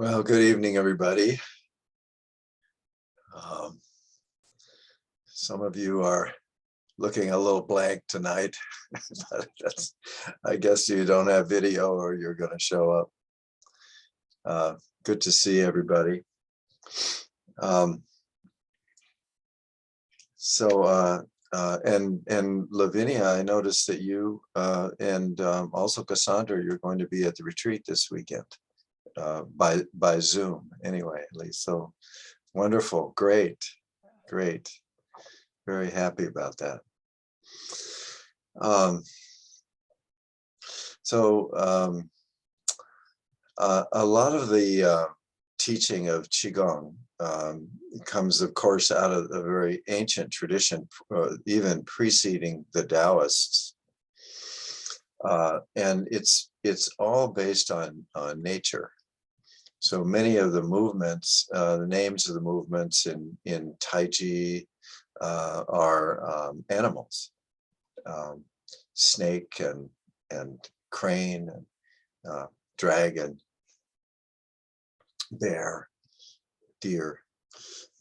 Well, good evening, everybody. Um, some of you are looking a little blank tonight. But I guess you don't have video or you're going to show up. Good to see everybody. Um, and Lavinia, I noticed that you and also Cassandra, you're going to be at the retreat this weekend by Zoom anyway, at least. So wonderful, great. Very happy about that. A lot of the teaching of Qigong comes, of course, out of a very ancient tradition, even preceding the Taoists. And it's all based on nature. So many of the movements, the names of the movements in Tai Chi are animals, snake and crane and dragon, bear, deer,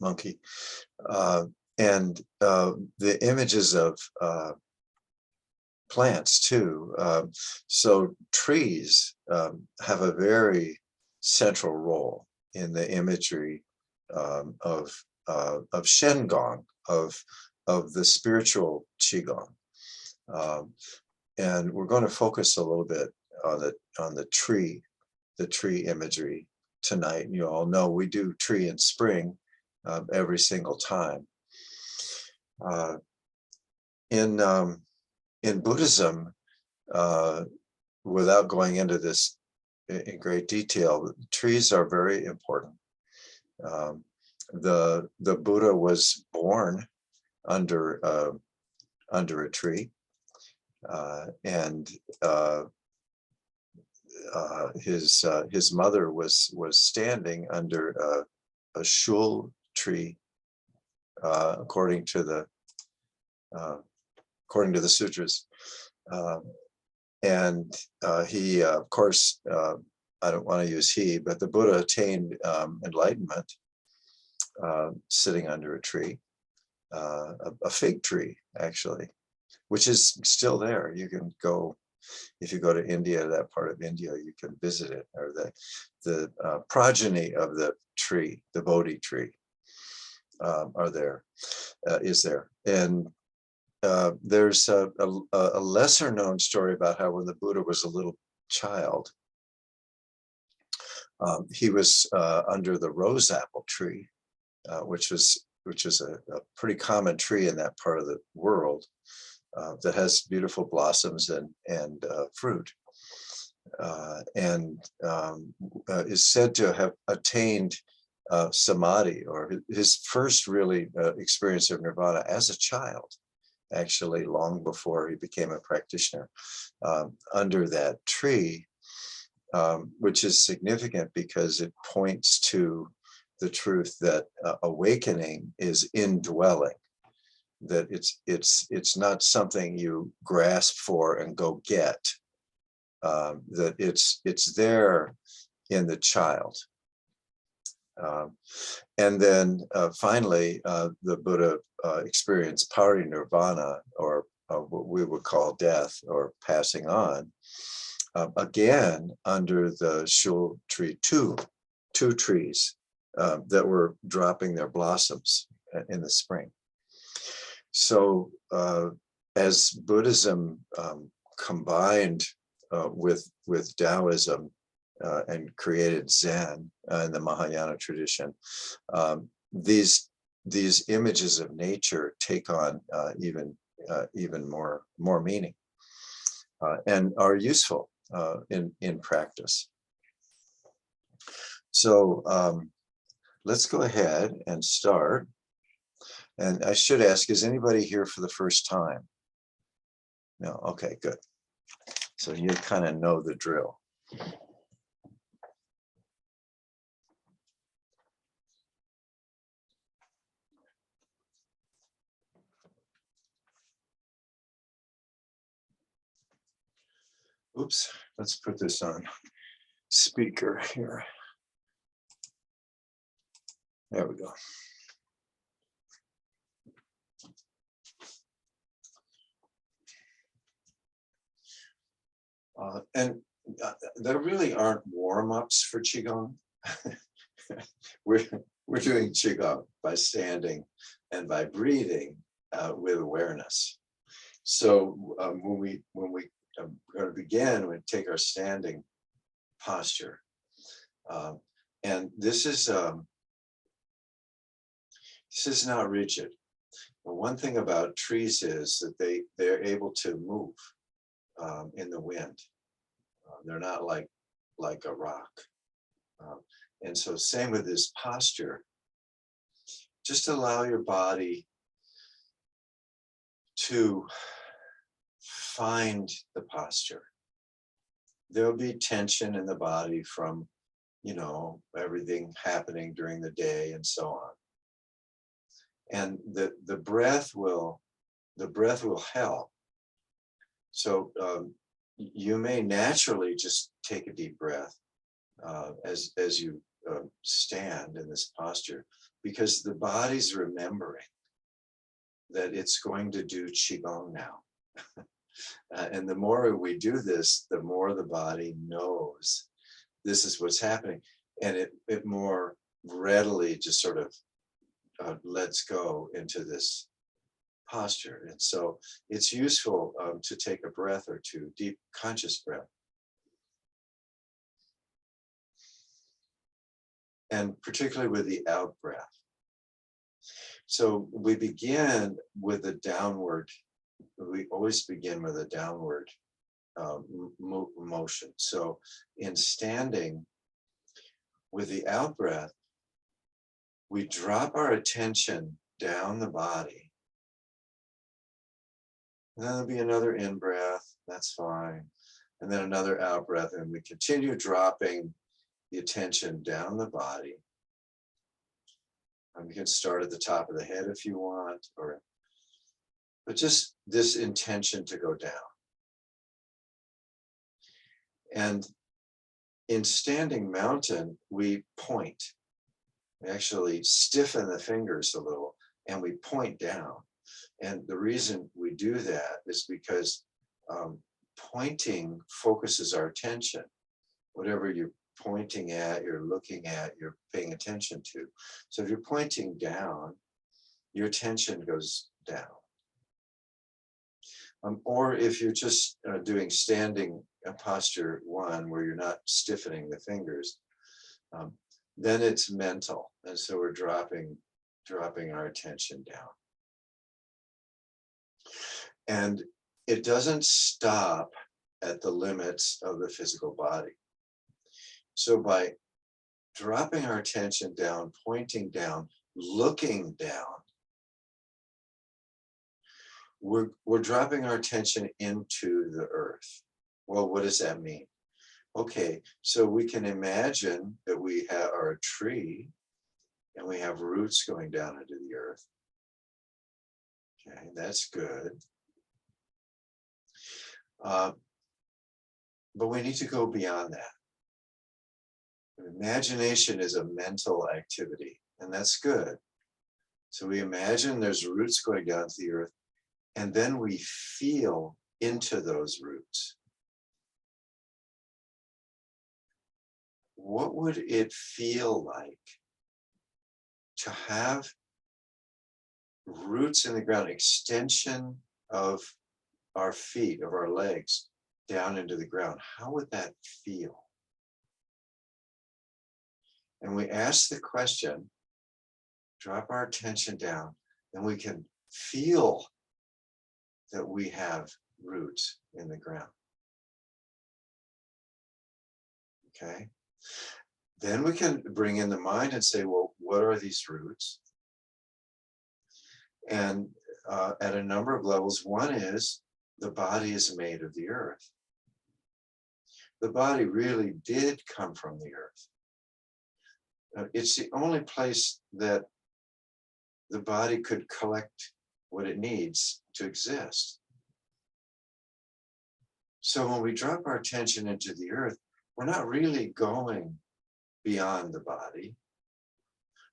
monkey, and the images of plants too. So trees have a very central role in the imagery of Shengong, of the spiritual Qigong. And we're going to focus a little bit on the tree imagery tonight. You all know we do tree in spring every single time. In Buddhism, without going into this in great detail, trees are very important. The Buddha was born under a tree, and his mother was standing under a shul tree, according to the sutras, and he, of course, I don't want to use he, but the Buddha attained enlightenment sitting under a tree, a fig tree, actually, which is still there. You can go, if you go to India, that part of India, you can visit it, or the progeny of the tree, the Bodhi tree, is there. And there's a lesser known story about how when the Buddha was a little child, he was under the rose apple tree, which is a pretty common tree in that part of the world, that has beautiful blossoms and fruit, and is said to have attained samadhi, or his first really experience of nirvana as a child, actually long before he became a practitioner, under that tree, which is significant because it points to the truth that awakening is indwelling, that it's not something you grasp for and go get, that it's there in the child. And then finally, the Buddha experienced parinirvana, or what we would call death or passing on, again under the shul tree, two trees that were dropping their blossoms in the spring. So as Buddhism combined with Taoism and created Zen in the Mahayana tradition, these images of nature take on even more meaning, and are useful in practice. So let's go ahead and start. And I should ask, is anybody here for the first time? No, okay, good. So you kind of know the drill. Oops, let's put this on speaker here. There we go. And there really aren't warm-ups for Qigong. we're, we're doing Qigong by standing and by breathing with awareness. So when we are going to begin, we take our standing posture. And this is not rigid. But one thing about trees is that they're able to move in the wind. They're not like a rock. And so same with this posture. Just allow your body to find the posture. There'll be tension in the body from, everything happening during the day and so on. And the breath will help. So you may naturally just take a deep breath as you stand in this posture, because the body's remembering that it's going to do Qigong now. And the more we do this, the more the body knows this is what's happening. And it more readily just sort of lets go into this posture. And so it's useful to take a breath or two, deep conscious breath. And particularly with the out breath. So we begin with a downward, we always begin with a downward motion. So in standing with the out breath, we drop our attention down the body. And then there'll be another in breath, that's fine. And then another out breath, and we continue dropping the attention down the body. And you can start at the top of the head if you want, but just this intention to go down. And in standing mountain, we point. We actually stiffen the fingers a little and we point down. And the reason we do that is because pointing focuses our attention. Whatever you're pointing at, you're looking at, you're paying attention to. So if you're pointing down, your attention goes down. Or if you're just doing standing posture one, where you're not stiffening the fingers, then it's mental. And so we're dropping our attention down. And it doesn't stop at the limits of the physical body. So by dropping our attention down, pointing down, looking down, we're dropping our attention into the earth. Well, what does that mean? Okay, so we can imagine that we are a tree and we have roots going down into the earth. Okay, that's good. But we need to go beyond that. Imagination is a mental activity, and that's good. So we imagine there's roots going down to the earth, and then we feel into those roots. What would it feel like to have roots in the ground, extension of our feet, of our legs, down into the ground? How would that feel? And we ask the question, drop our attention down, and we can feel that we have roots in the ground. Okay? Then we can bring in the mind and say, well, what are these roots? And at a number of levels, one is the body is made of the earth. The body really did come from the earth. It's the only place that the body could collect what it needs to exist. So when we drop our attention into the earth, we're not really going beyond the body.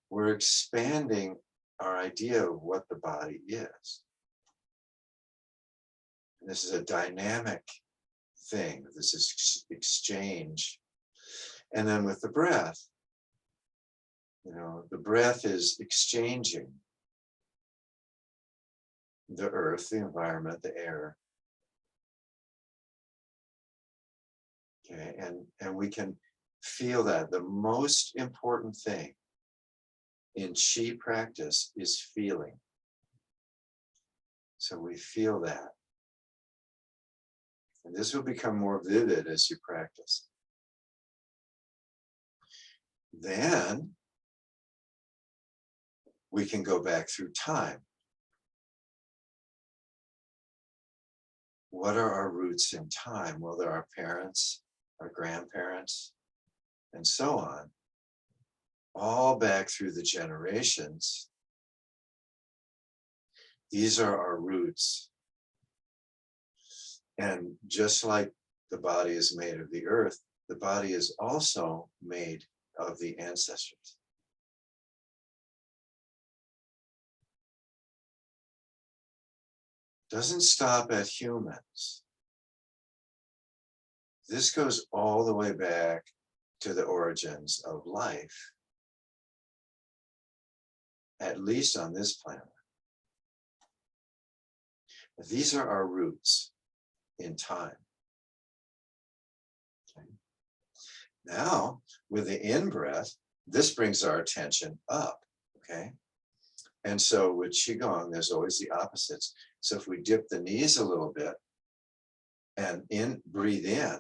we're expanding our idea of what the body is. And this is a dynamic thing, this is exchange. And then with the breath, the breath is exchanging the earth, the environment, the air. Okay, and we can feel that the most important thing in Qi practice is feeling. So we feel that. And this will become more vivid as you practice. Then we can go back through time. What are our roots in time? Well, there are our parents, our grandparents, and so on, all back through the generations. These are our roots. And just like the body is made of the earth, the body is also made of the ancestors. Doesn't stop at humans. This goes all the way back to the origins of life, at least on this planet. These are our roots in time. Okay. Now, with the in-breath, this brings our attention up, okay? And so with Qigong, there's always the opposites. So if we dip the knees a little bit and breathe in,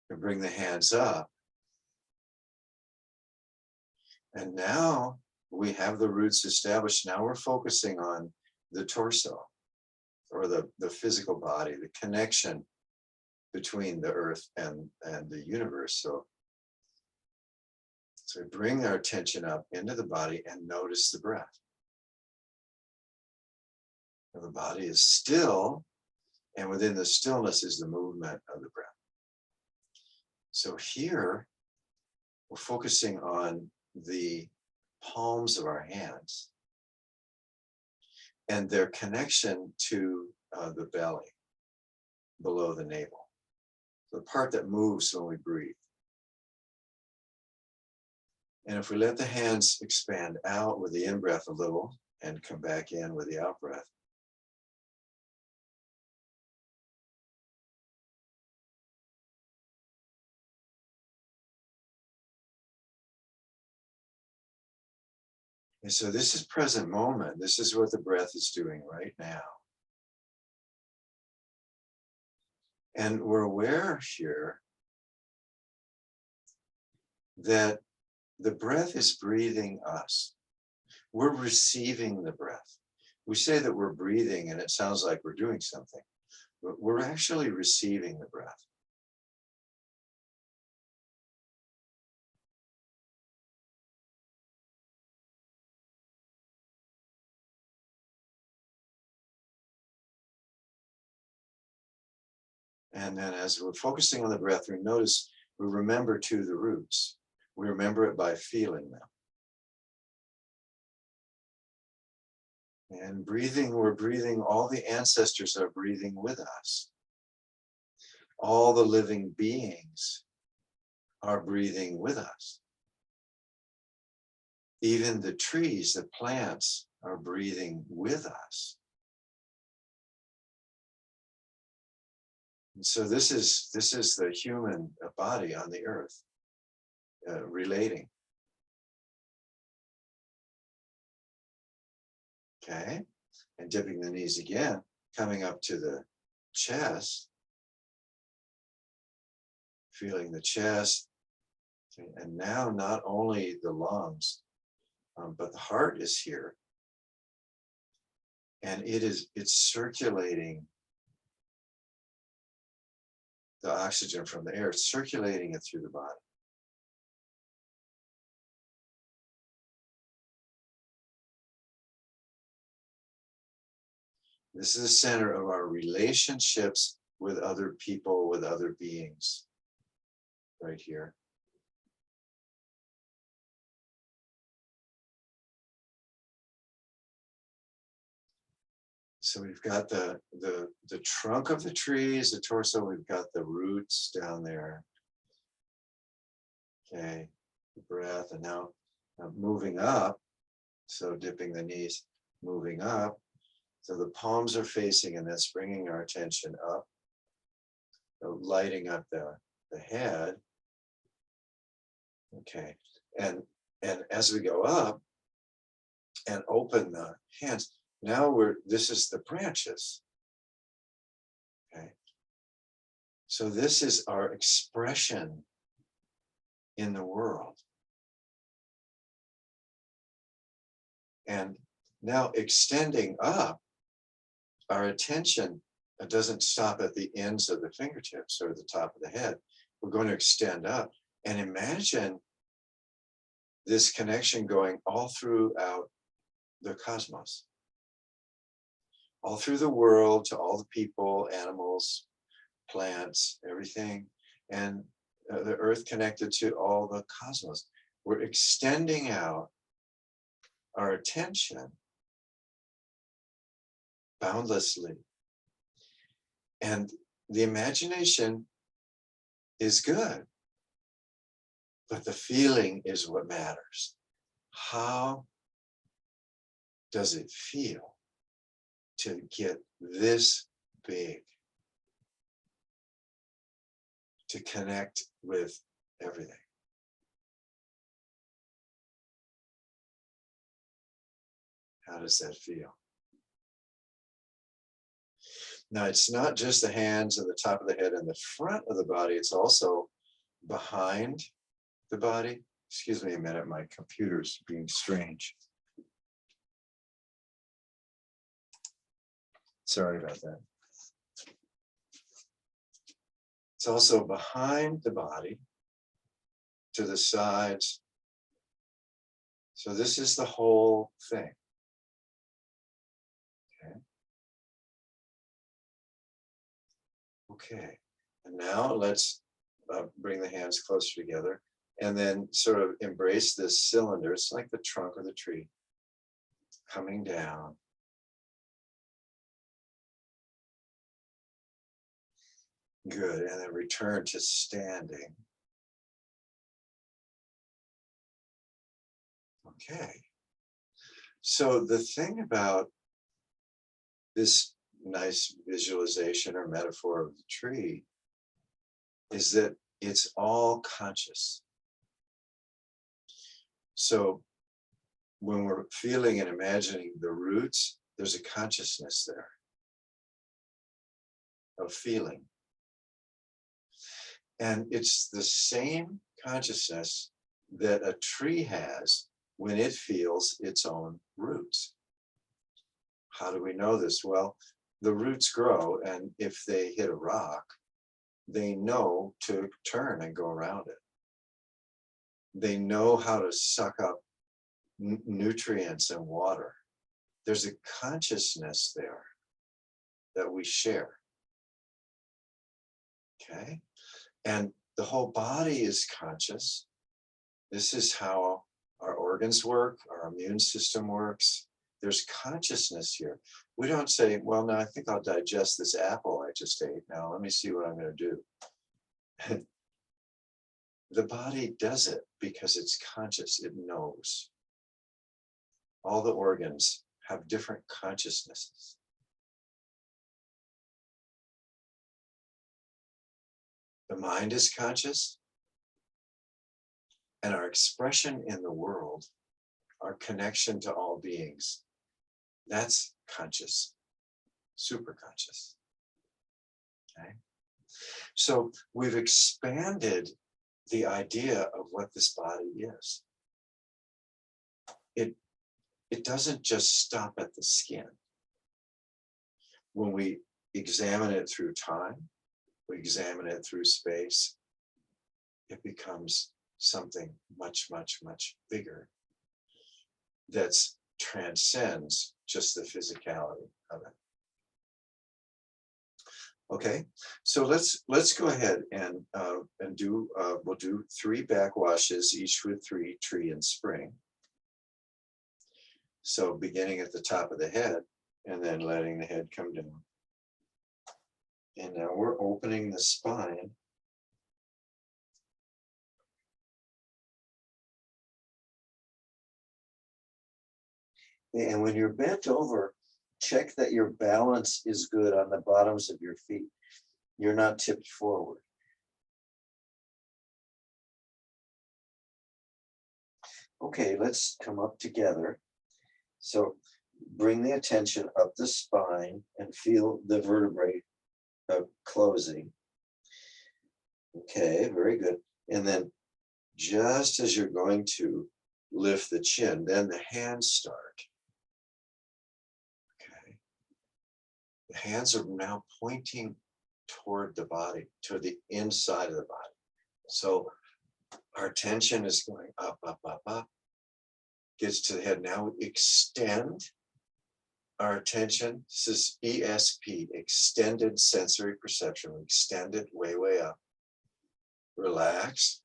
and bring the hands up. And now we have the roots established. Now we're focusing on the torso, or the physical body, the connection between the earth and the universe. So we bring our attention up into the body and notice the breath. And the body is still, and within the stillness is the movement of the breath. So here, we're focusing on the palms of our hands and their connection to the belly, below the navel, the part that moves when we breathe. And if we let the hands expand out with the in-breath a little and come back in with the out-breath, and so this is present moment. This is what the breath is doing right now. And we're aware here that the breath is breathing us. We're receiving the breath. We say that we're breathing and it sounds like we're doing something, but we're actually receiving the breath. And then as we're focusing on the breath, we notice, we remember too the roots. We remember it by feeling them. And breathing, we're breathing, all the ancestors are breathing with us. All the living beings are breathing with us. Even the trees, the plants are breathing with us. And so this is the human body on the earth relating. Okay, and dipping the knees again, coming up to the chest, feeling the chest, okay, and now not only the lungs, but the heart is here, and it's circulating the oxygen from the air, it's circulating it through the body. This is the center of our relationships with other people, with other beings, right here. So we've got the trunk of the trees, the torso, we've got the roots down there. Okay, the breath, and now moving up. So dipping the knees, moving up. So the palms are facing, and that's bringing our attention up. So lighting up the head. Okay, and as we go up and open the hands, now this is the branches. Okay, so this is our expression in the world. And now extending up, our attention doesn't stop at the ends of the fingertips or the top of the head. We're going to extend up and imagine this connection going all throughout the cosmos, all through the world, to all the people, animals, plants, everything, and the earth connected to all the cosmos. We're extending out our attention boundlessly. And the imagination is good, but the feeling is what matters. How does it feel to get this big, to connect with everything? How does that feel? Now, it's not just the hands and the top of the head and the front of the body, it's also behind the body. Excuse me a minute, my computer's being strange. Sorry about that. It's also behind the body, to the sides. So this is the whole thing. Okay, and now let's bring the hands closer together and then sort of embrace this cylinder. It's like the trunk of the tree coming down. Good, and then return to standing. Okay, so the thing about this nice visualization or metaphor of the tree is that it's all conscious. So when we're feeling and imagining the roots, there's a consciousness there of feeling. And it's the same consciousness that a tree has when it feels its own roots. How do we know this? Well, the roots grow, and if they hit a rock, they know to turn and go around it. They know how to suck up nutrients and water. There's a consciousness there that we share. Okay? And the whole body is conscious. This is how our organs work, our immune system works. There's consciousness here. We don't say, well, no, I think I'll digest this apple I just ate. Now, let me see what I'm going to do. The body does it because it's conscious. It knows. All the organs have different consciousnesses. The mind is conscious, and our expression in the world, our connection to all beings, that's conscious, super conscious. Okay? So we've expanded the idea of what this body is. It doesn't just stop at the skin. When we examine it through time, we examine it through space, it becomes something much, much, much bigger that transcends just the physicality of it. Okay, so let's go ahead and do we'll do 3 backwashes, each with 3 tree and spring. So beginning at the top of the head, and then letting the head come down. And now we're opening the spine. And when you're bent over, check that your balance is good on the bottoms of your feet. You're not tipped forward. Okay, let's come up together. So bring the attention up the spine and feel the vertebrae closing. Okay, very good. And then just as you're going to lift the chin, then the hands start. Okay. The hands are now pointing toward the body, toward the inside of the body. So our attention is going up, up, up, up, gets to the head. Now we extend our attention. This is ESP, extended sensory perception. We extend it way, way up. Relax.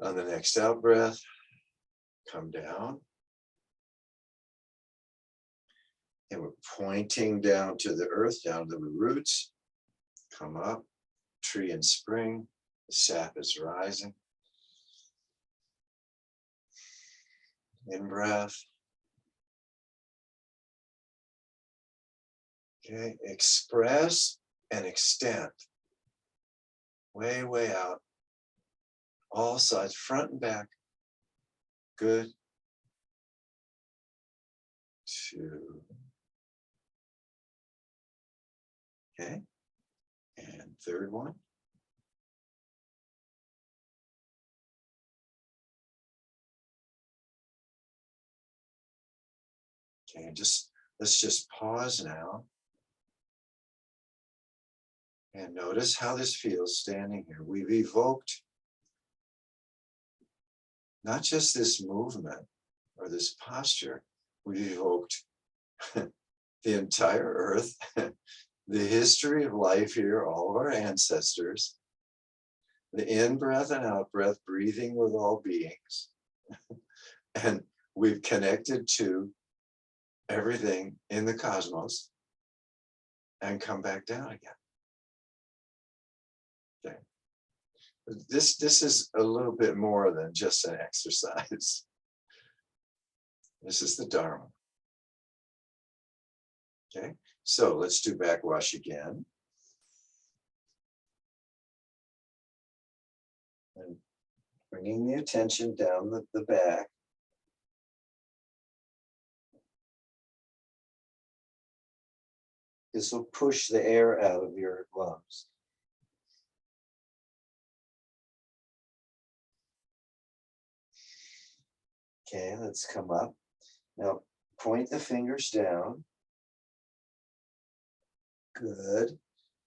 On the next out breath, come down. And we're pointing down to the earth, down to the roots. Come up, tree in spring. The sap is rising. In breath. Okay, express and extend. Way, way out. All sides, front and back. Good. 2. Okay. And third one. Okay, let's just pause now. And notice how this feels standing here. We've evoked not just this movement or this posture, we've evoked the entire earth, the history of life here, all of our ancestors, the in-breath and out-breath, breathing with all beings. And we've connected to everything in the cosmos and come back down again. Okay. This is a little bit more than just an exercise. This is the Dharma. Okay, so let's do backwash again. And bringing the attention down the back. This will push the air out of your lungs. Okay, let's come up. Now, point the fingers down. Good.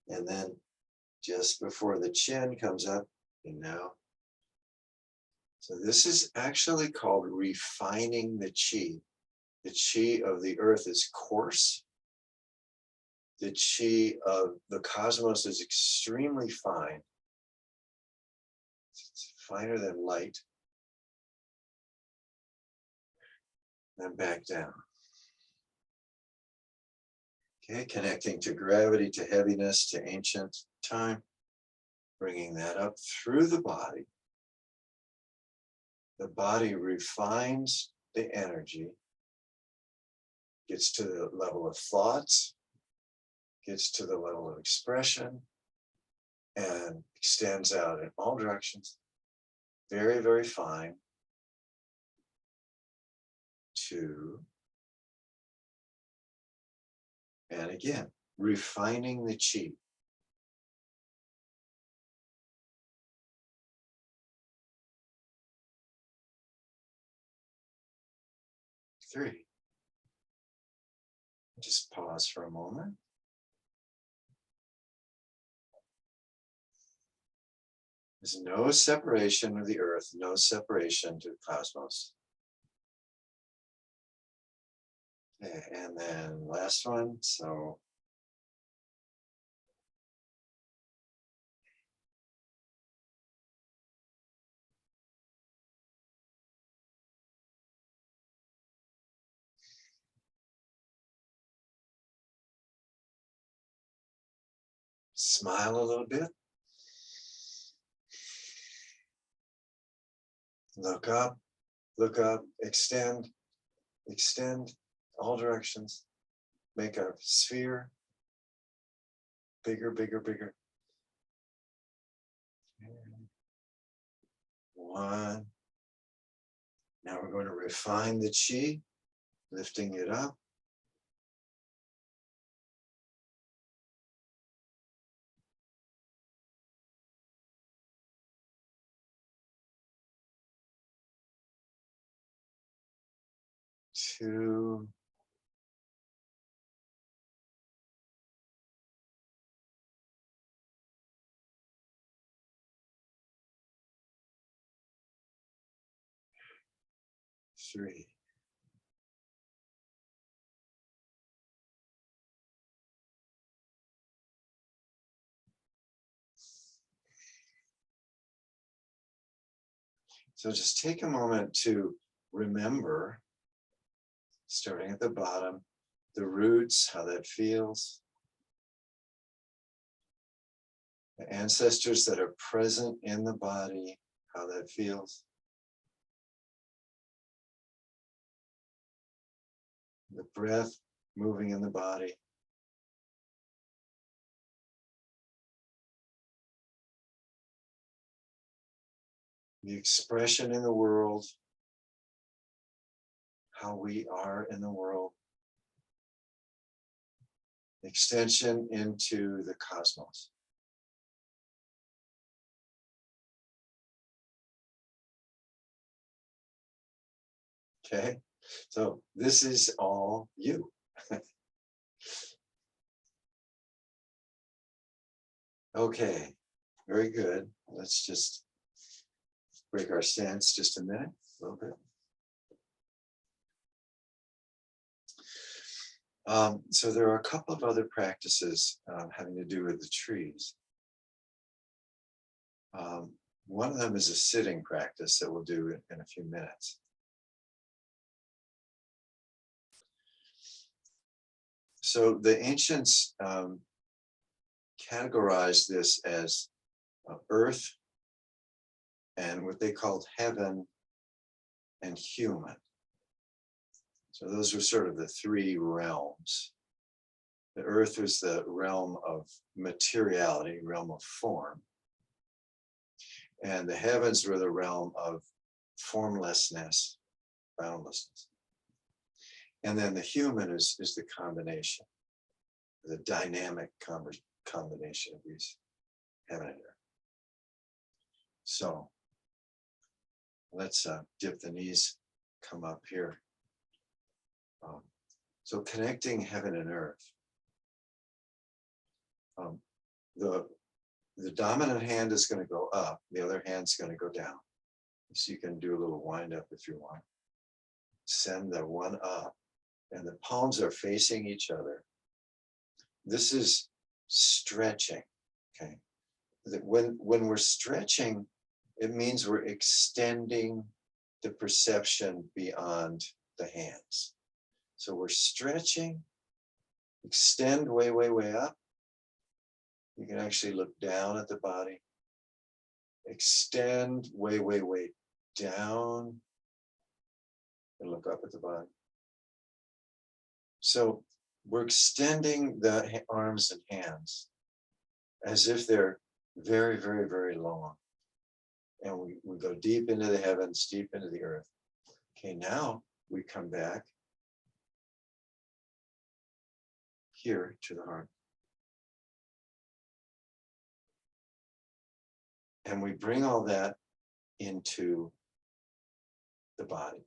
And then just before the chin comes up, and now. So this is actually called refining the chi. The chi of the earth is coarse. The chi of the cosmos is extremely fine. It's finer than light. Then back down. Okay, connecting to gravity, to heaviness, to ancient time. Bringing that up through the body. The body refines the energy, gets to the level of thoughts, gets to the level of expression, and extends out in all directions. Very, very fine. 2. And again, refining the chi. 3. Just pause for a moment. There's no separation of the earth, no separation to the cosmos. Okay, and then last one, so. Smile a little bit. Look up, extend, extend all directions. Make a sphere bigger, bigger, bigger. One. Now we're going to refine the chi, lifting it up. Two. Three. So just take a moment to remember, starting at the bottom, the roots, how that feels. The ancestors that are present in the body, how that feels. The breath moving in the body. The expression in the world, how we are in the world. Extension into the cosmos. Okay, so this is all you. Okay, very good. Let's just break our stance just a minute, a little bit. So there are a couple of other practices having to do with the trees. One of them is a sitting practice that we'll do in a few minutes. So the ancients categorized this as earth and what they called heaven and human. So those were sort of the three realms. The earth was the realm of materiality, realm of form. And the heavens were the realm of formlessness, boundlessness. And then the human is the combination, the dynamic combination of these heaven and earth. So let's dip the knees, come up here. So connecting heaven and earth. The dominant hand is going to go up, the other hand's going to go down. So you can do a little wind up if you want. Send the one up, and the palms are facing each other. This is stretching, okay? When we're stretching, it means we're extending the perception beyond the hands. So we're stretching, extend way, way, way up. You can actually look down at the body. Extend way, way, way down and look up at the body. So we're extending the arms and hands as if they're very, very, very long. And we go deep into the heavens, deep into the earth. Okay, now we come back here to the heart. And we bring all that into the body.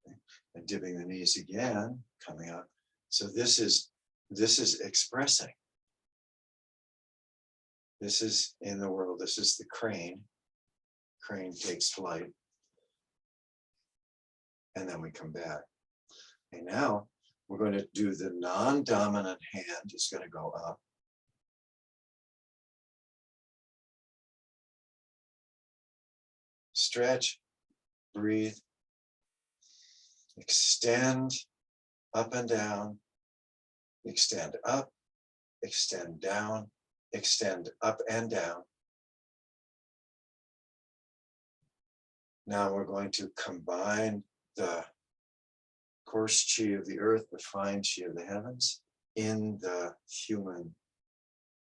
Okay. And dipping the knees again, coming up. So this is expressing. This is in the world. This is the crane. Crane takes flight. And then we come back. And now we're going to do the non-dominant hand is going to go up. Stretch, breathe, extend up and down, extend up, extend down, extend up and down. Now we're going to combine the coarse chi of the earth, the fine chi of the heavens in the human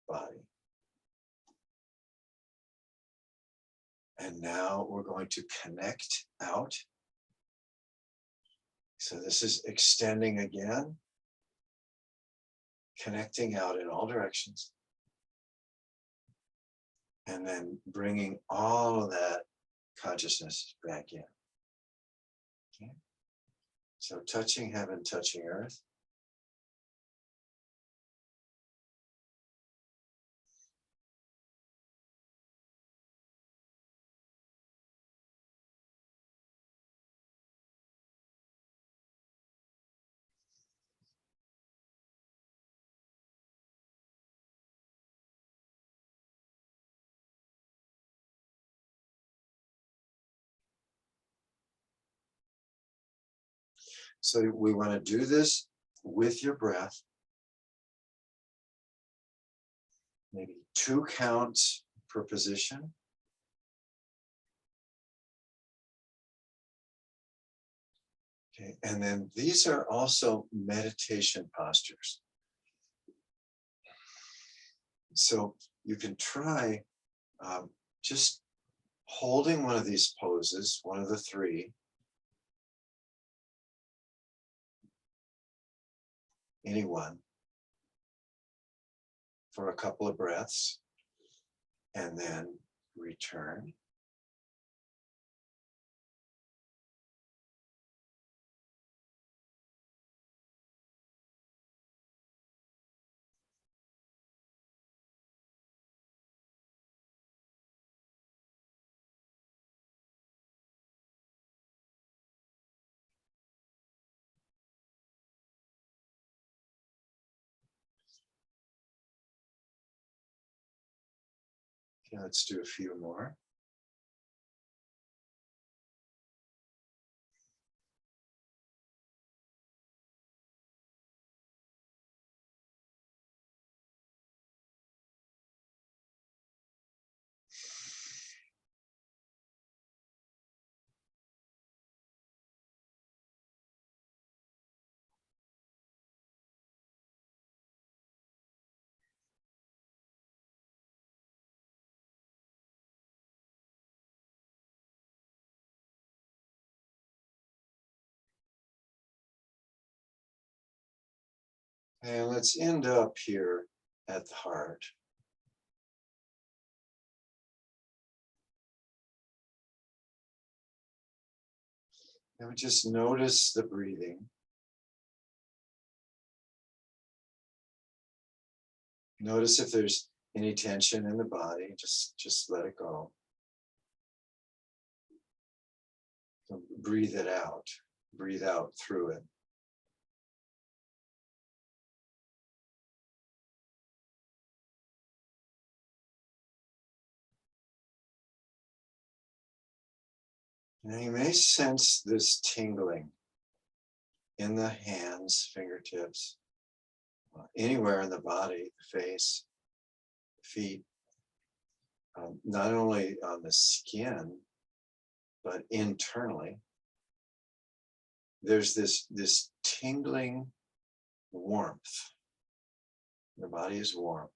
body. And now we're going to connect out. So this is extending again, connecting out in all directions. And then bringing all of that consciousness back in. Okay. So touching heaven, touching earth. So we want to do this with your breath. Maybe 2 counts per position. Okay, and then these are also meditation postures. So you can try just holding one of these poses, one of the 3, any one, for a couple of breaths, and then return. Okay, let's do a few more. And let's end up here at the heart. And we just notice the breathing. Notice if there's any tension in the body, just let it go. So breathe it out. Breathe out through it. Now you may sense this tingling in the hands, fingertips, anywhere in the body, the face, feet, not only on the skin, but internally. There's this tingling warmth. The body is warm.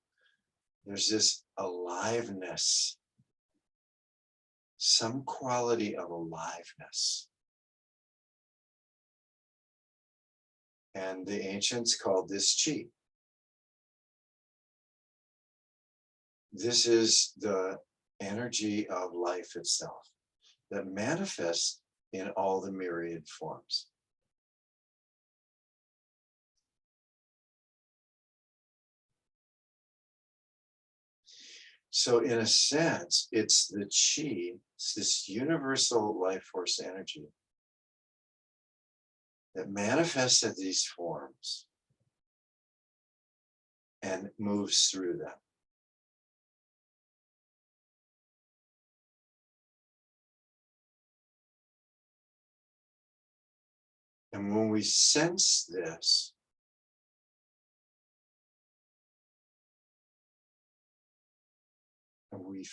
There's this aliveness, some quality of aliveness. And the ancients called this chi. This is the energy of life itself that manifests in all the myriad forms. So in a sense, it's the chi, it's this universal life force energy that manifests in these forms and moves through them. And when we sense this, and we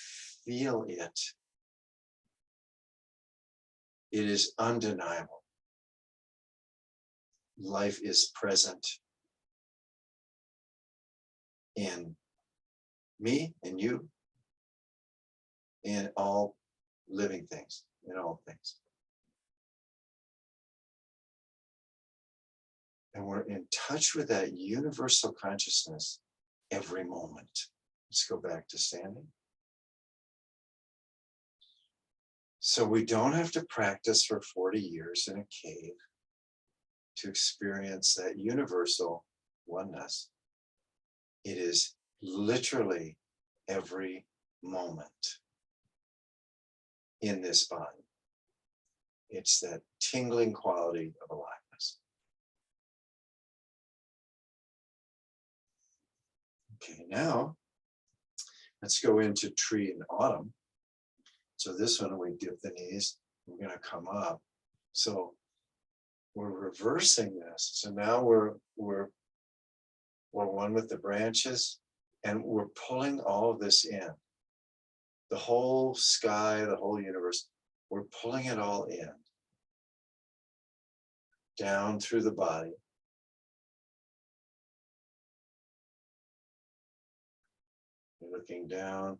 feel it. It is undeniable. Life is present in me and you, in all living things, in all things. And we're in touch with that universal consciousness every moment. Let's go back to standing. So we don't have to practice for 40 years in a cave to experience that universal oneness. It is literally every moment in this body. It's that tingling quality of aliveness. Okay, now let's go into tree in autumn. So this one, we dip the knees, we're going to come up. So we're reversing this. So now we're one with the branches, and we're pulling all of this in. The whole sky, the whole universe, we're pulling it all in. Down through the body. You're looking down.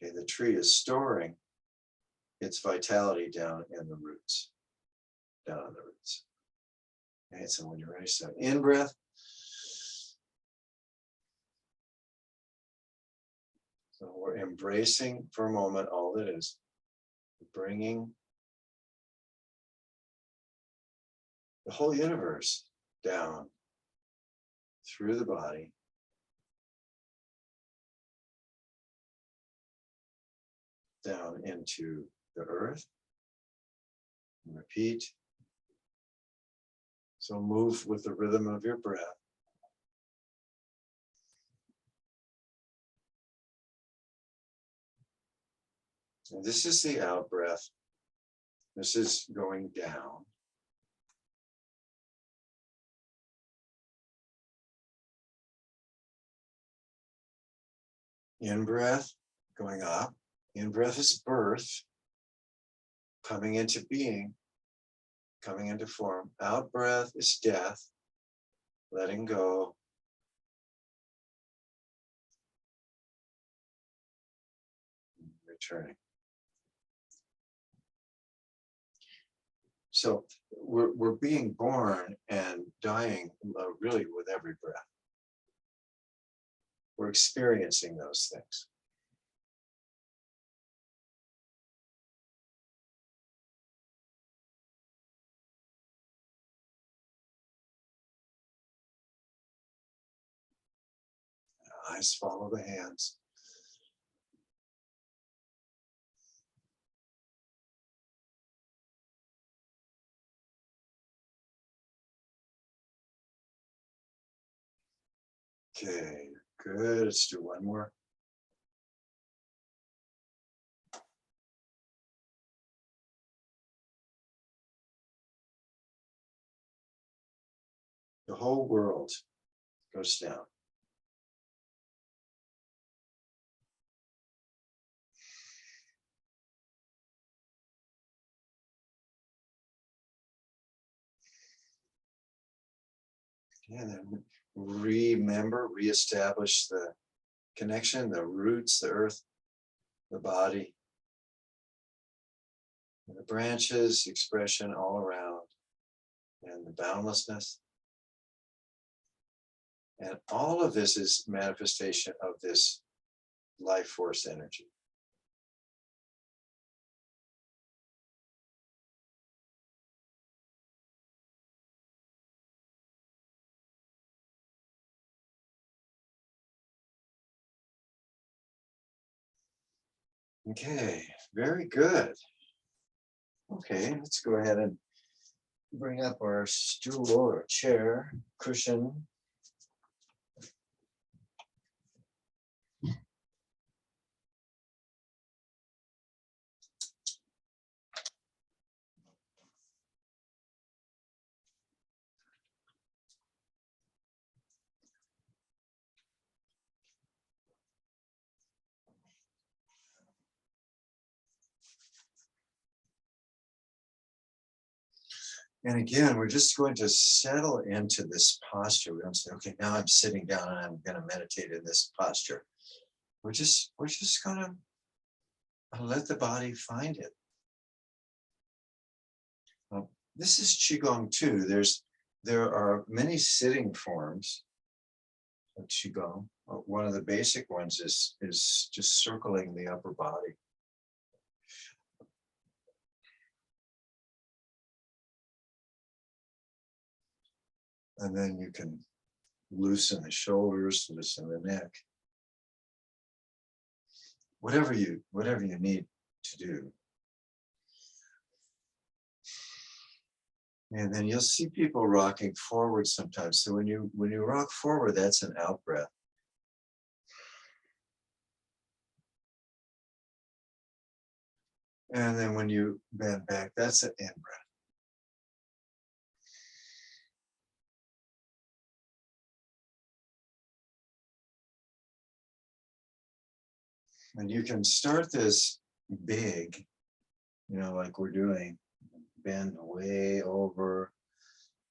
Okay, the tree is storing its vitality down in the roots. Down on the roots. Okay, so when you're ready, so in breath. So we're embracing for a moment all that is. Bringing the whole universe down through the body. Down into the earth. And repeat. So move with the rhythm of your breath. And this is the out breath. This is going down. In breath, going up. In breath is birth, coming into being, coming into form. Out breath is death, letting go. Returning. So we're being born and dying really with every breath. We're experiencing those things. Eyes follow the hands. Okay, good. Let's do one more. The whole world goes down. And then remember, reestablish the connection, the roots, the earth, the body, and the branches, expression all around, and the boundlessness. And all of this is manifestation of this life force energy. Okay, very good. Okay, let's go ahead and bring up our stool or chair, cushion. And again, we're just going to settle into this posture. We don't say, okay, now I'm sitting down and I'm going to meditate in this posture. We're just going to let the body find it. This is Qigong too. There are many sitting forms of Qigong. One of the basic ones is just circling the upper body. And then you can loosen the shoulders, loosen the neck. Whatever you need to do. And then you'll see people rocking forward sometimes. So when you rock forward, that's an out breath. And then when you bend back, that's an in breath. And you can start this big, like we're doing, bend way over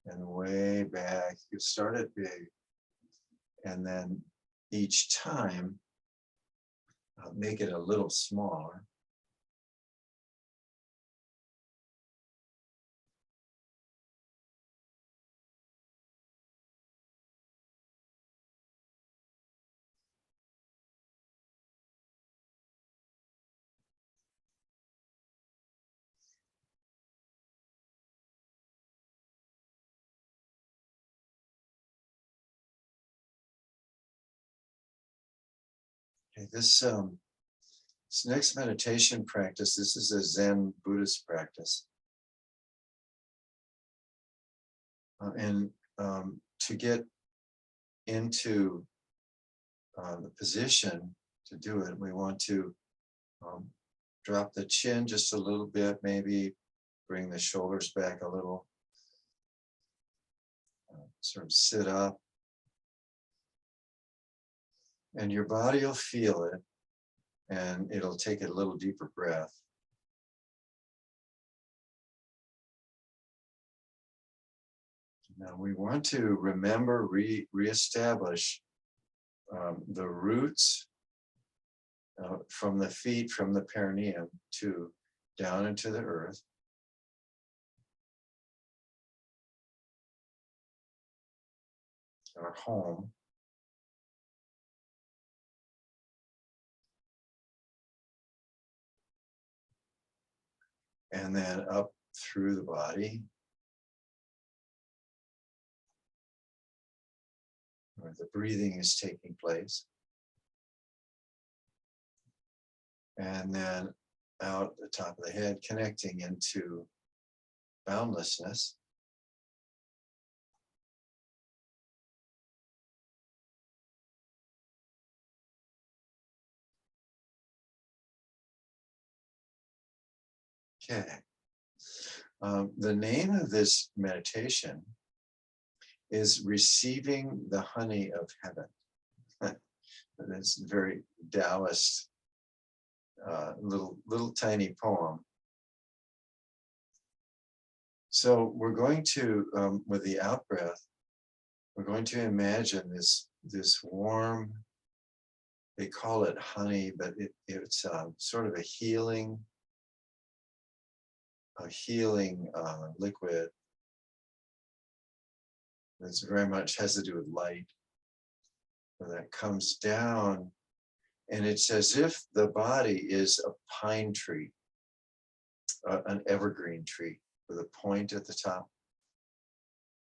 and way back. You start it big. And then each time, make it a little smaller. Okay, this next meditation practice, this is a Zen Buddhist practice. And to get into the position to do it, we want to drop the chin just a little bit, maybe bring the shoulders back a little, sort of sit up. And your body will feel it, and it'll take a little deeper breath. Now we want to remember, reestablish the roots from the feet, from the perineum to down into the earth. Our home. And then up through the body, where the breathing is taking place. And then out the top of the head, connecting into boundlessness. Okay. The name of this meditation is Receiving the Honey of Heaven. It's a very Taoist, little tiny poem. So we're going to, with the out breath, we're going to imagine this warm, they call it honey, but it's sort of a healing liquid that's very much has to do with light, that comes down, and it's as if the body is a pine tree, an evergreen tree with a point at the top.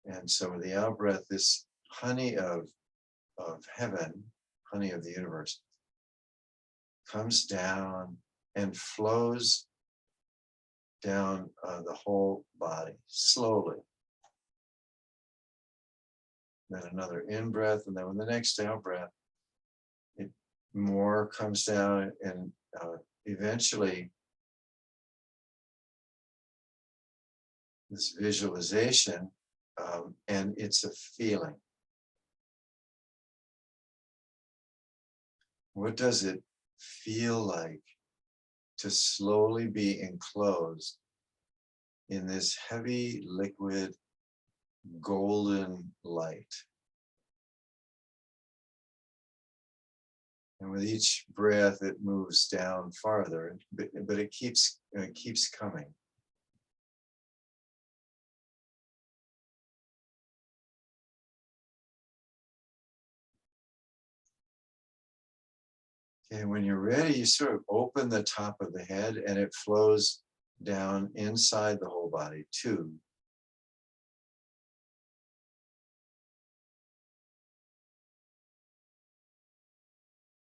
And so with the out breath, this honey of heaven, honey of the universe, comes down and flows down the whole body slowly. Then another in breath, and then with the next out breath, it more comes down, and eventually this visualization, and it's a feeling. What does it feel like to slowly be enclosed in this heavy, liquid, golden light. And with each breath, it moves down farther, but it keeps coming. Okay, when you're ready, you sort of open the top of the head and it flows down inside the whole body too.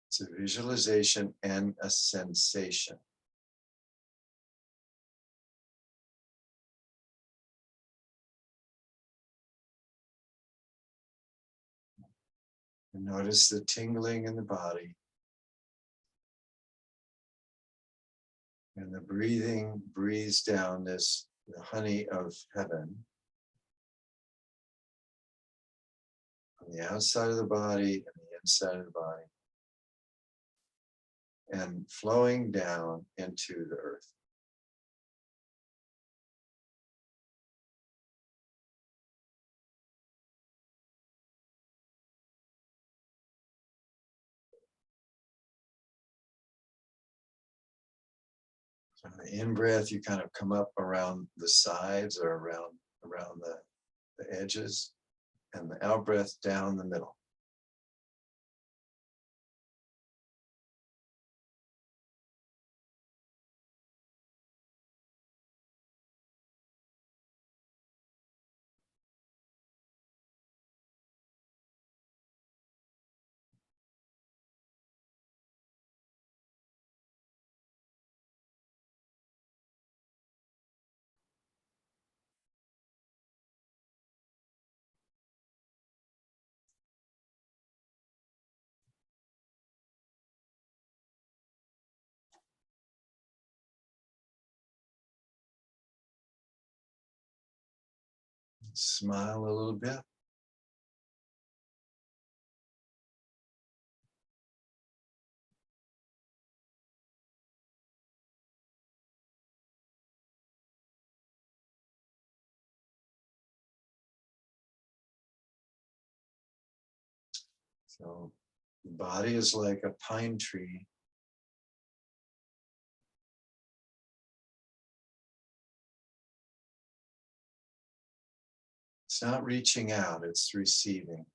It's a visualization and a sensation. And notice the tingling in the body. And the breathing breathes down the honey of heaven on the outside of the body and the inside of the body, and flowing down into the earth. So on the in-breath, you kind of come up around the sides or around the edges, and the out-breath down the middle. Smile a little bit. So the body is like a pine tree. It's not reaching out, it's receiving.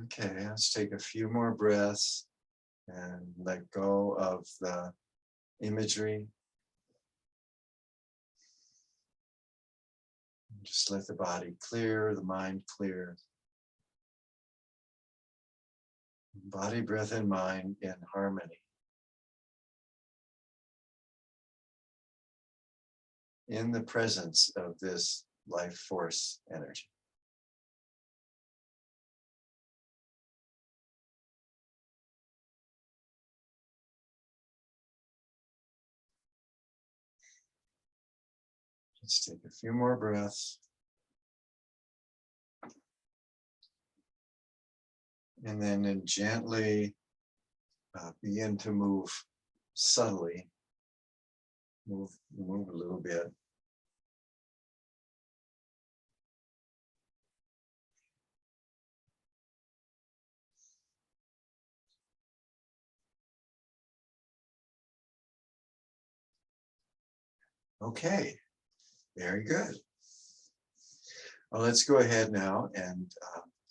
Okay, let's take a few more breaths and let go of the imagery. Just let the body clear, the mind clear. Body, breath, and mind in harmony. In the presence of this life force energy. Let's take a few more breaths. And then gently begin to move subtly. Move a little bit. Okay, very good. Well, let's go ahead now and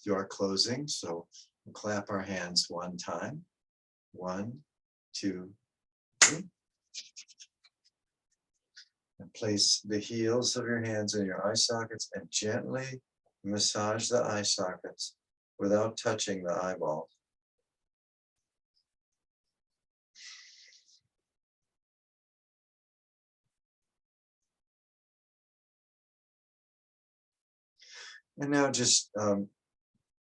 do our closing. So we'll clap our hands one time. 1, 2, 3. And place the heels of your hands in your eye sockets and gently massage the eye sockets without touching the eyeballs. And now just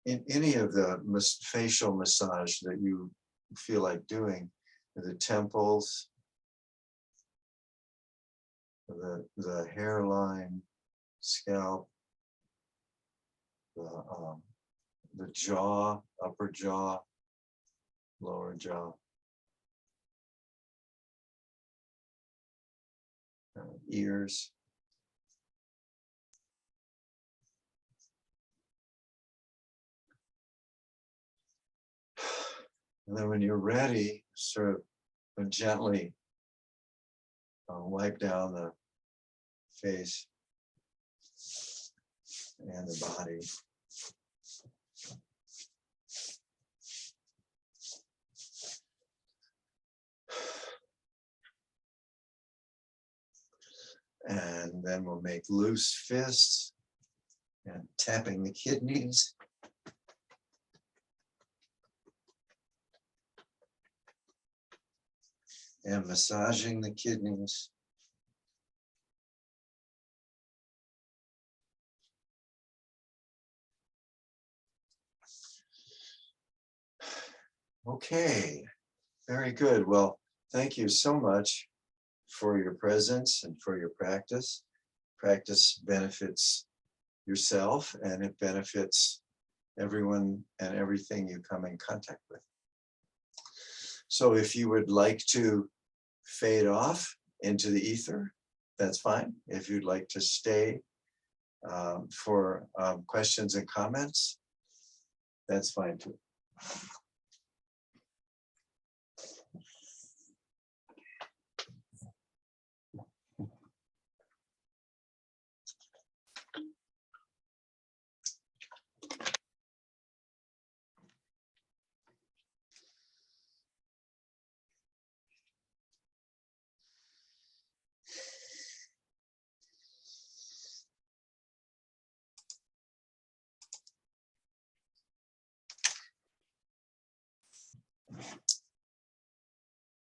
in any of the facial massage that you feel like doing, the temples, the hairline, scalp, the jaw, upper jaw, lower jaw, ears. And then when you're ready, sort of gently wipe down the face and the body. And then we'll make loose fists and tapping the kidneys. And massaging the kidneys. Okay, very good. Well, thank you so much for your presence and for your practice. Practice benefits yourself and it benefits everyone and everything you come in contact with. So if you would like to fade off into the ether, that's fine. If you'd like to stay for questions and comments, that's fine too.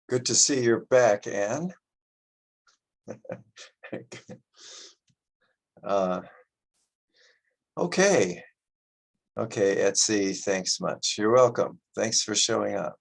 Good to see you're back, Anne. Okay, Etsy, thanks much. You're welcome. Thanks for showing up.